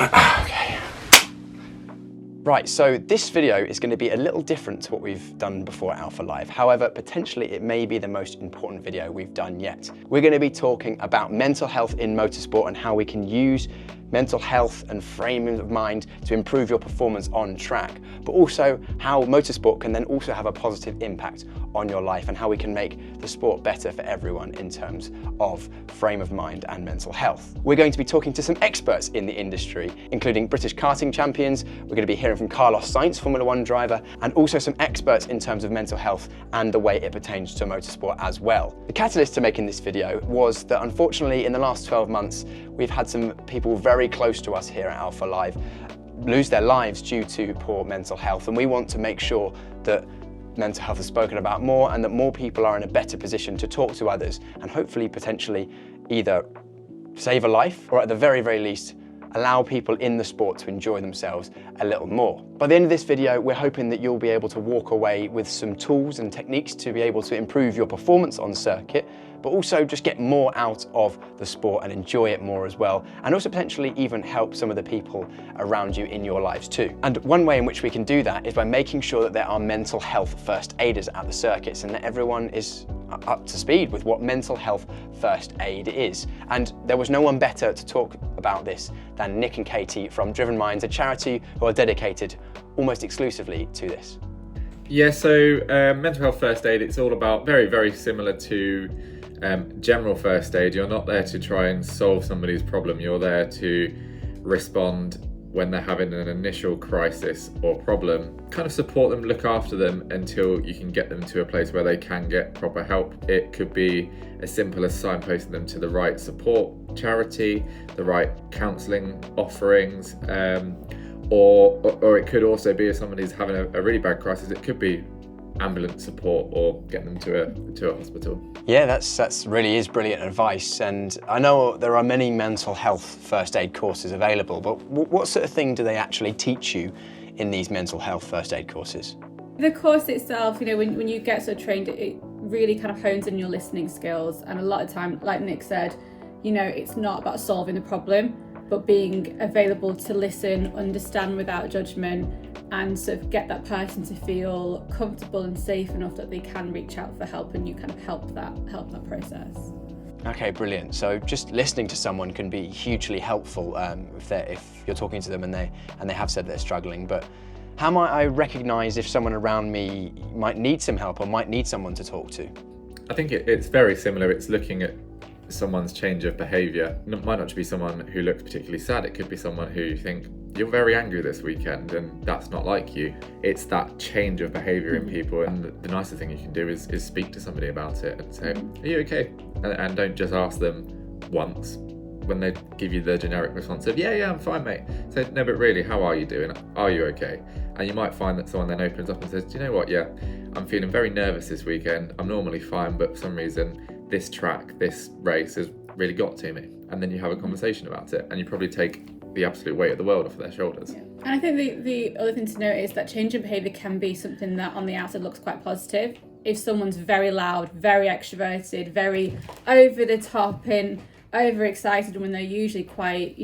Okay. Right, so this video is going to be a little different to what we've done before at Alpha Live. However, potentially it may be the most important video we've done yet. We're going to be talking about mental health in motorsport and how we can use mental health and framing of mind to improve your performance on track, but also how motorsport can then also have a positive impact on your life and how we can make the sport better for everyone in terms of frame of mind and mental health. We're going to be talking to some experts in the industry, including British karting champions. We're going to be hearing from Carlos Sainz, Formula One driver, and also some experts in terms of mental health and the way it pertains to motorsport as well. The catalyst to making this video was that unfortunately in the last 12 months, we've had some people very close to us here at Alpha Live lose their lives due to poor mental health, and we want to make sure that mental health is spoken about more and that more people are in a better position to talk to others and hopefully potentially either save a life or at the very, very least allow people in the sport to enjoy themselves a little more. By the end of this video, we're hoping that you'll be able to walk away with some tools and techniques to be able to improve your performance on circuit, but also just get more out of the sport and enjoy it more as well, and also potentially even help some of the people around you in your lives too. And one way in which we can do that is by making sure that there are mental health first aiders at the circuits and that everyone is up to speed with what mental health first aid is. And there was no one better to talk about this than Nick and Katie from Driven Minds, a charity who are dedicated almost exclusively to this. Yeah, so mental health first aid, it's all about very, very similar to general first aid. You're not there to try and solve somebody's problem. You're there to respond when they're having an initial crisis or problem, kind of support them, look after them until you can get them to a place where they can get proper help. It could be as simple as signposting them to the right support charity, the right counselling offerings, or it could also be if somebody's having a really bad crisis, it could be ambulance support or get them to a hospital. Yeah, that's really is brilliant advice, and I know there are many mental health first aid courses available, but what sort of thing do they actually teach you in these mental health first aid courses? The course itself, when you get sort of trained, it really kind of hones in your listening skills, and a lot of time, like Nick said, it's not about solving the problem, but being available to listen, understand without judgment, and sort of get that person to feel comfortable and safe enough that they can reach out for help, and you kind of help that process. Okay, brilliant. So just listening to someone can be hugely helpful if you're talking to them and they have said they're struggling. But how might I recognise if someone around me might need some help or might need someone to talk to? I think it's very similar. It's looking at someone's change of behaviour. It might not be someone who looks particularly sad. It could be someone who you think, you're very angry this weekend and that's not like you. It's that change of behaviour in people, and the nicest thing you can do is speak to somebody about it and say, are you okay? And don't just ask them once when they give you the generic response of, yeah, I'm fine, mate. Say, no, but really, how are you doing? Are you okay? And you might find that someone then opens up and says, do you know what, yeah, I'm feeling very nervous this weekend. I'm normally fine, but for some reason, this track, this race has really got to me. And then you have a conversation about it, and you probably take the absolute weight of the world off their shoulders. Yeah. And I think the other thing to note is that change in behaviour can be something that on the outside looks quite positive. If someone's very loud, very extroverted, very over the top and overexcited when they're usually quite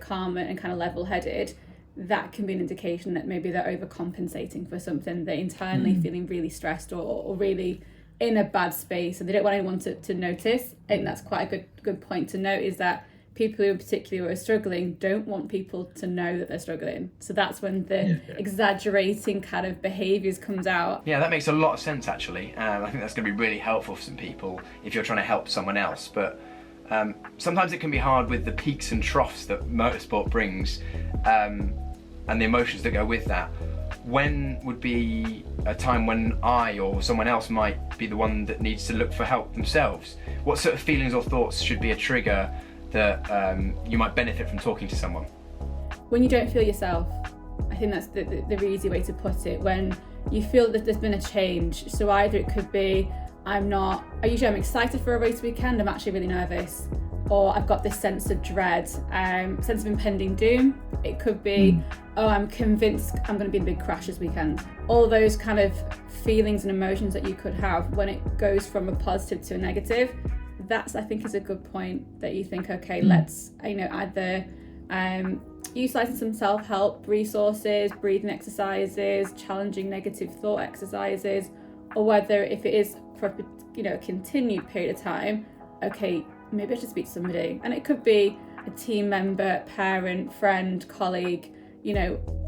calm and kind of level-headed, that can be an indication that maybe they're overcompensating for something. They're internally feeling really stressed or really in a bad space, and they don't want anyone to notice. I think that's quite a good point to note, is that people who in particular are struggling don't want people to know that they're struggling. So that's when the exaggerating kind of behaviours comes out. Yeah, that makes a lot of sense actually. I think that's going to be really helpful for some people if you're trying to help someone else. But sometimes it can be hard with the peaks and troughs that motorsport brings and the emotions that go with that. When would be a time when I or someone else might be the one that needs to look for help themselves? What sort of feelings or thoughts should be a trigger that you might benefit from talking to someone? When you don't feel yourself, I think that's the really easy way to put it. When you feel that there's been a change, so either it could be I'm excited for a race weekend, I'm actually really nervous, or I've got this sense of dread, sense of impending doom. It could be, I'm convinced I'm going to be in a big crash this weekend. All those kind of feelings and emotions that you could have when it goes from a positive to a negative, that's, I think, is a good point that you think, okay, let's, either utilising some self-help resources, breathing exercises, challenging negative thought exercises, or whether if it is for a continued period of time, okay, maybe I should speak to somebody. And it could be a team member, parent, friend, colleague,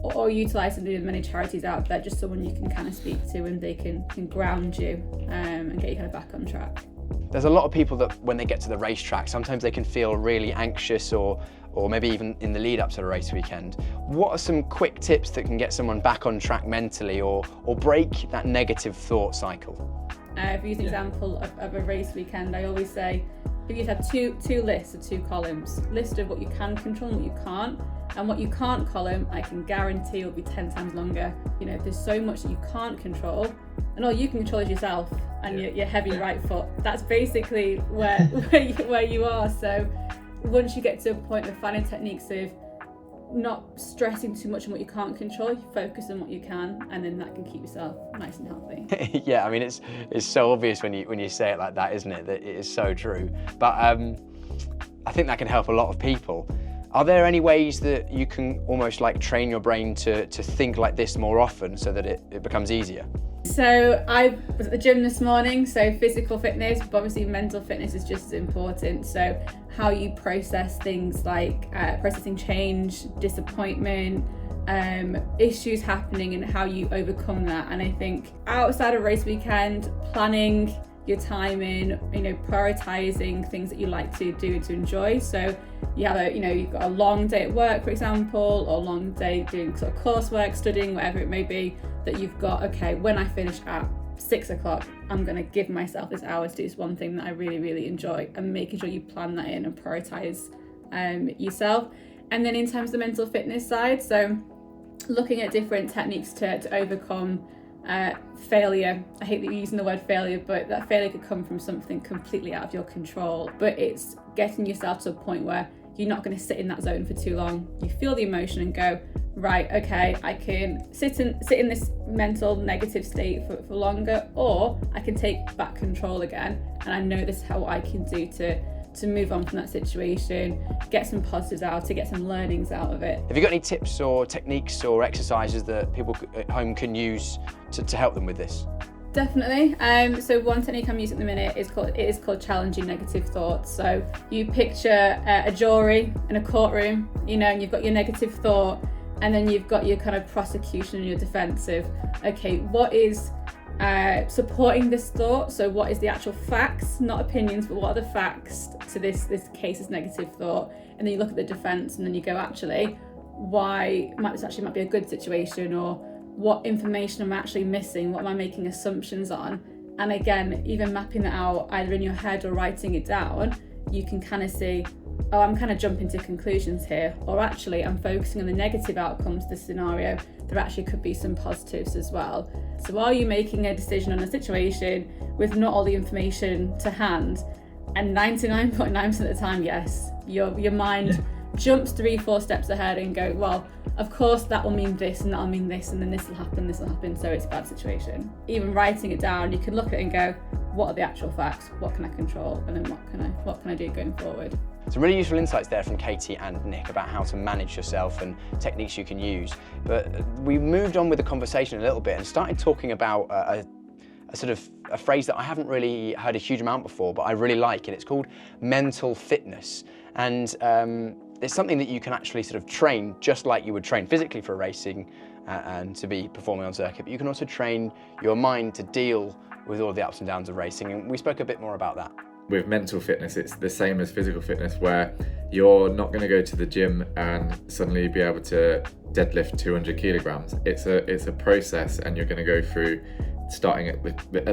or utilising the many charities out there, just someone you can kind of speak to and they can ground you and get you kind of back on track. There's a lot of people that when they get to the racetrack, sometimes they can feel really anxious or maybe even in the lead up to the race weekend. What are some quick tips that can get someone back on track mentally or break that negative thought cycle? If you use an example of a race weekend, I always say, if you have two lists of 2 columns, list of what you can control and what you can't, and what you can't column, I can guarantee will be 10 times longer. There's so much that you can't control, and all you can control is yourself and your heavy right foot. That's basically where you are. So once you get to a point of finding techniques of not stressing too much on what you can't control, you focus on what you can, and then that can keep yourself nice and healthy. Yeah, I mean it's so obvious when you say it like that, isn't it? That it is so true. But I think that can help a lot of people. Are there any ways that you can almost like train your brain to think like this more often so that it becomes easier? So I was at the gym this morning, so physical fitness, but obviously mental fitness is just as important. So how you process things like processing change, disappointment, issues happening and how you overcome that. And I think outside of race weekend, planning your timing, prioritizing things that you like to do to enjoy. So you have you've got a long day at work, for example, or a long day doing sort of coursework, studying, whatever it may be, that you've got, okay, when I finish at 6 o'clock, I'm going to give myself this hour to do this one thing that I really, really enjoy, and making sure you plan that in and prioritize yourself. And then in terms of the mental fitness side, so looking at different techniques to overcome failure. I hate that you're using the word failure, but that failure could come from something completely out of your control. But it's getting yourself to a point where you're not going to sit in that zone for too long. You feel the emotion and go, right, okay, I can sit in this mental negative state for longer, or I can take back control again, and I know this is how I can do to move on from that situation, get some positives out, to get some learnings out of it. Have you got any tips or techniques or exercises that people at home can use to help them with this? Definitely. So one technique I'm using at the minute is called challenging negative thoughts. So you picture a jury in a courtroom, and you've got your negative thought, and then you've got your kind of prosecution and your defensive. Okay, what is supporting this thought? So what is the actual facts, not opinions, but what are the facts to this case, this negative thought? And then you look at the defense, and then you go, actually, this actually might be a good situation, or what information am I actually missing? What am I making assumptions on? And again, even mapping that out either in your head or writing it down, you can kind of see, oh, I'm kind of jumping to conclusions here, or actually I'm focusing on the negative outcomes of the scenario. There actually could be some positives as well. So are you making a decision on a situation with not all the information to hand? And 99.9% of the time, yes, your mind jumps 3-4 steps ahead and go, well, of course that will mean this, and that'll mean this, and then this will happen, so it's a bad situation. Even writing it down, you can look at it and go, what are the actual facts? What can I control? And then what can I do going forward? Some really useful insights there from Katie and Nick about how to manage yourself and techniques you can use. But we moved on with the conversation a little bit and started talking about a phrase that I haven't really heard a huge amount before, but I really like, and it's called mental fitness. And it's something that you can actually sort of train just like you would train physically for racing and to be performing on circuit, but you can also train your mind to deal with all the ups and downs of racing, and we spoke a bit more about that. With mental fitness, it's the same as physical fitness, where you're not going to go to the gym and suddenly be able to deadlift 200 kilograms. It's a process, and you're going to go through starting at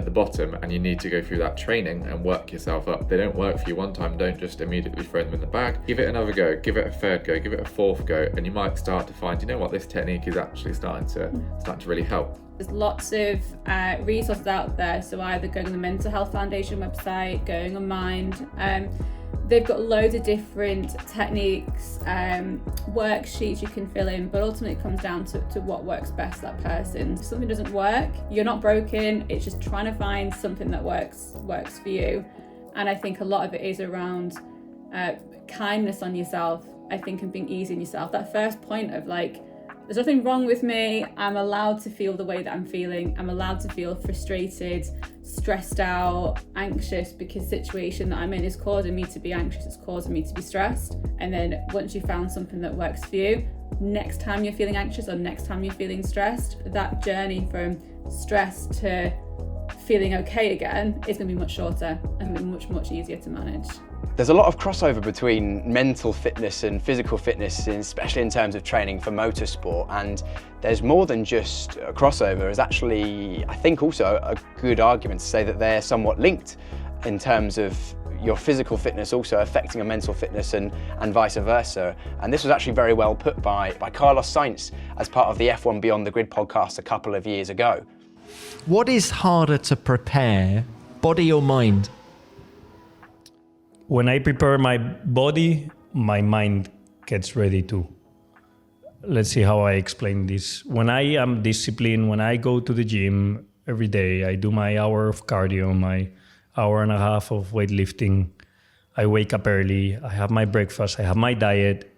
the bottom, and you need to go through that training and work yourself up. They don't work for you one time. Don't just immediately throw them in the bag. Give it another go, give it a third go, give it a fourth go, and you might start to find, this technique is actually starting to really help. There's lots of resources out there, so either going on the Mental Health Foundation website, going on Mind. They've got loads of different techniques, worksheets you can fill in, but ultimately it comes down to what works best for that person. If something doesn't work, you're not broken, it's just trying to find something that works for you. And I think a lot of it is around kindness on yourself. I think, and being easy on yourself. That first point of like, there's nothing wrong with me. I'm allowed to feel the way that I'm feeling. I'm allowed to feel frustrated, stressed out, anxious, because the situation that I'm in is causing me to be anxious. It's causing me to be stressed. And then once you've found something that works for you, next time you're feeling anxious or next time you're feeling stressed, that journey from stress to feeling okay again is going to be much shorter and much easier to manage. There's a lot of crossover between mental fitness and physical fitness, especially in terms of training for motorsport, and there's more than just a crossover. There's actually, I think, also a good argument to say that they're somewhat linked in terms of your physical fitness also affecting your mental fitness and vice versa. And this was actually very well put by Carlos Sainz as part of the F1 Beyond the Grid podcast a couple of years ago. What is harder to prepare, body or mind? When I prepare my body, my mind gets ready too. Let's see how I explain this. When I am disciplined, when I go to the gym every day, I do my hour of cardio, my hour and a half of weightlifting. I wake up early, I have my breakfast, I have my diet.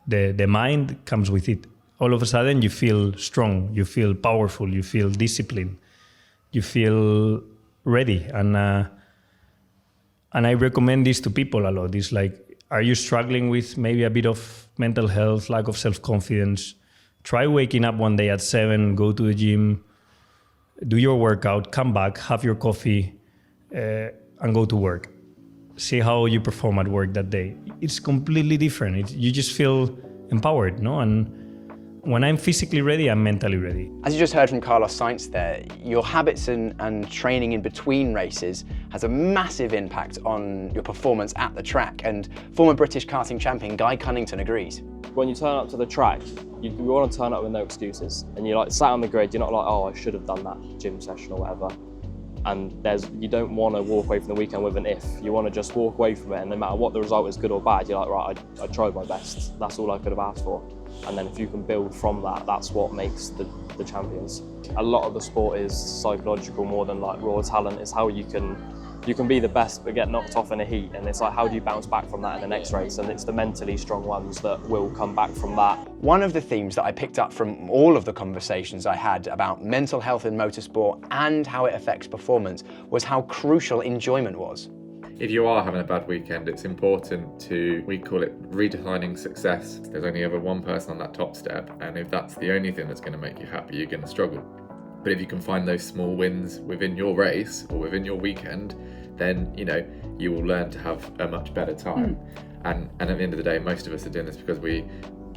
The mind comes with it. All of a sudden you feel strong, you feel powerful, you feel disciplined, you feel ready. And I recommend this to people a lot. It's like, are you struggling with maybe a bit of mental health, lack of self-confidence? Try waking up one day at 7, go to the gym, do your workout, come back, have your coffee, and go to work. See how you perform at work that day. It's completely different. You just feel empowered, no? And when I'm physically ready, I'm mentally ready. As you just heard from Carlos Sainz there, your habits and training in between races has a massive impact on your performance at the track, and former British karting champion Guy Cunnington agrees. When you turn up to the track, you want to turn up with no excuses, and you're like sat on the grid, you're not like, oh, I should have done that gym session or whatever. And you don't want to walk away from the weekend with an if. You want to just walk away from it, and no matter what the result is, good or bad, you're like, right, I tried my best. That's all I could have asked for. And then if you can build from that, that's what makes the champions. A lot of the sport is psychological more than like raw talent. It's how you can be the best but get knocked off in a heat, and it's like, how do you bounce back from that in the next race? And it's the mentally strong ones that will come back from that. One of the themes that I picked up from all of the conversations I had about mental health in motorsport and how it affects performance was how crucial enjoyment was. If you are having a bad weekend, it's important to, we call it redefining success. There's only ever one person on that top step, and if that's the only thing that's going to make you happy, you're going to struggle. But if you can find those small wins within your race or within your weekend, then you will learn to have a much better time. And at the end of the day, most of us are doing this because we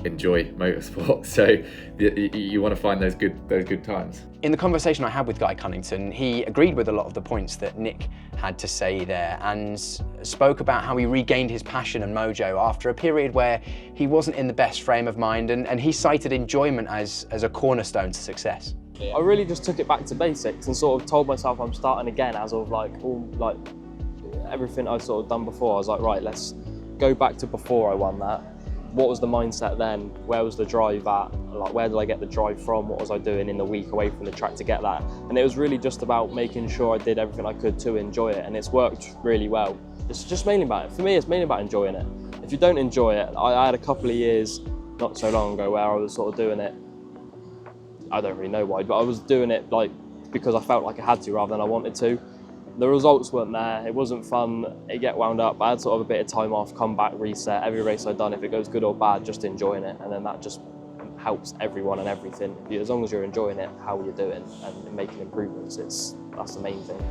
enjoy motorsport, so you want to find those good times. In the conversation I had with Guy Cunnington, he agreed with a lot of the points that Nick had to say there, and spoke about how he regained his passion and mojo after a period where he wasn't in the best frame of mind, and he cited enjoyment as a cornerstone to success. I really just took it back to basics and sort of told myself I'm starting again as of everything I'd sort of done before. I was like, right, let's go back to before I won that. What was the mindset then? Where was the drive at? Like, where did I get the drive from? What was I doing in the week away from the track to get that? And it was really just about making sure I did everything I could to enjoy it, and it's worked really well. It's just mainly about it. For me, it's mainly about enjoying it. If you don't enjoy it, I had a couple of years not so long ago where I was sort of doing it, I don't really know why, but I was doing it like because I felt like I had to rather than I wanted to. The results weren't there, it wasn't fun, it get wound up. I had sort of a bit of time off, come back, reset. Every race I'd done, if it goes good or bad, just enjoying it, and then that just helps everyone and everything. As long as you're enjoying it, how you're doing and making improvements, that's the main thing.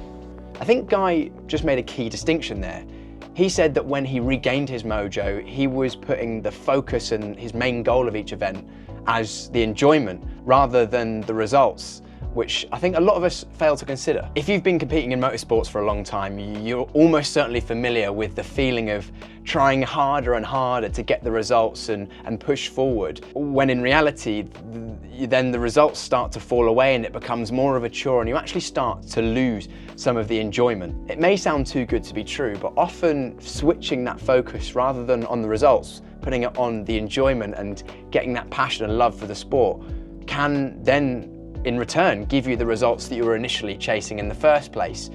I think Guy just made a key distinction there. He said that when he regained his mojo, he was putting the focus and his main goal of each event as the enjoyment rather than the results, which I think a lot of us fail to consider. If you've been competing in motorsports for a long time, you're almost certainly familiar with the feeling of trying harder and harder to get the results and push forward, when in reality, then the results start to fall away and it becomes more of a chore, and you actually start to lose some of the enjoyment. It may sound too good to be true, but often switching that focus rather than on the results, putting it on the enjoyment and getting that passion and love for the sport can then in return give you the results that you were initially chasing in the first place.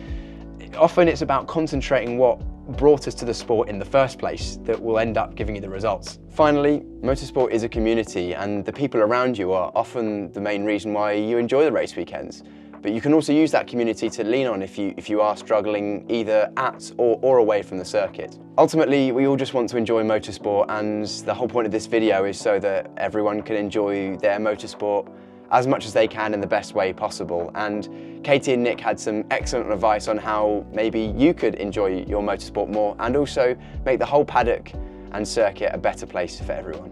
Often it's about concentrating what brought us to the sport in the first place that will end up giving you the results. Finally, motorsport is a community, and the people around you are often the main reason why you enjoy the race weekends. But you can also use that community to lean on if you are struggling either at or away from the circuit. Ultimately, we all just want to enjoy motorsport, and the whole point of this video is so that everyone can enjoy their motorsport as much as they can in the best way possible. And Katie and Nick had some excellent advice on how maybe you could enjoy your motorsport more and also make the whole paddock and circuit a better place for everyone.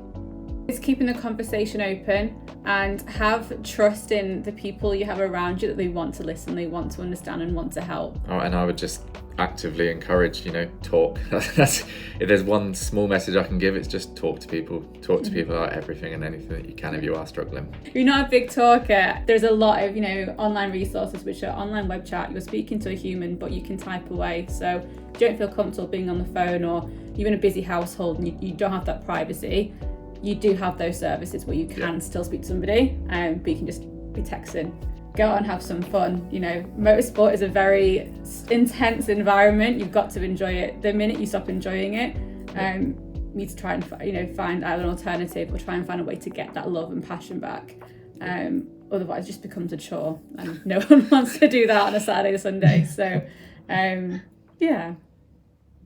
It's keeping the conversation open and have trust in the people you have around you, that they want to listen, they want to understand and want to help. Oh, and I would just actively encourage, talk. If there's one small message I can give, it's just talk to people. Talk to people about everything and anything that you can if you are struggling. If you're not a big talker, there's a lot of, online resources which are online web chat. You're speaking to a human, but you can type away. So if you don't feel comfortable being on the phone, or you're in a busy household and you don't have that privacy, you do have those services where you can still speak to somebody, but you can just be texting. Go out and have some fun. Motorsport is a very intense environment. You've got to enjoy it. The minute you stop enjoying it, you need to try and find either an alternative or try and find a way to get that love and passion back. Otherwise, it just becomes a chore, and no one wants to do that on a Saturday or Sunday. So, yeah.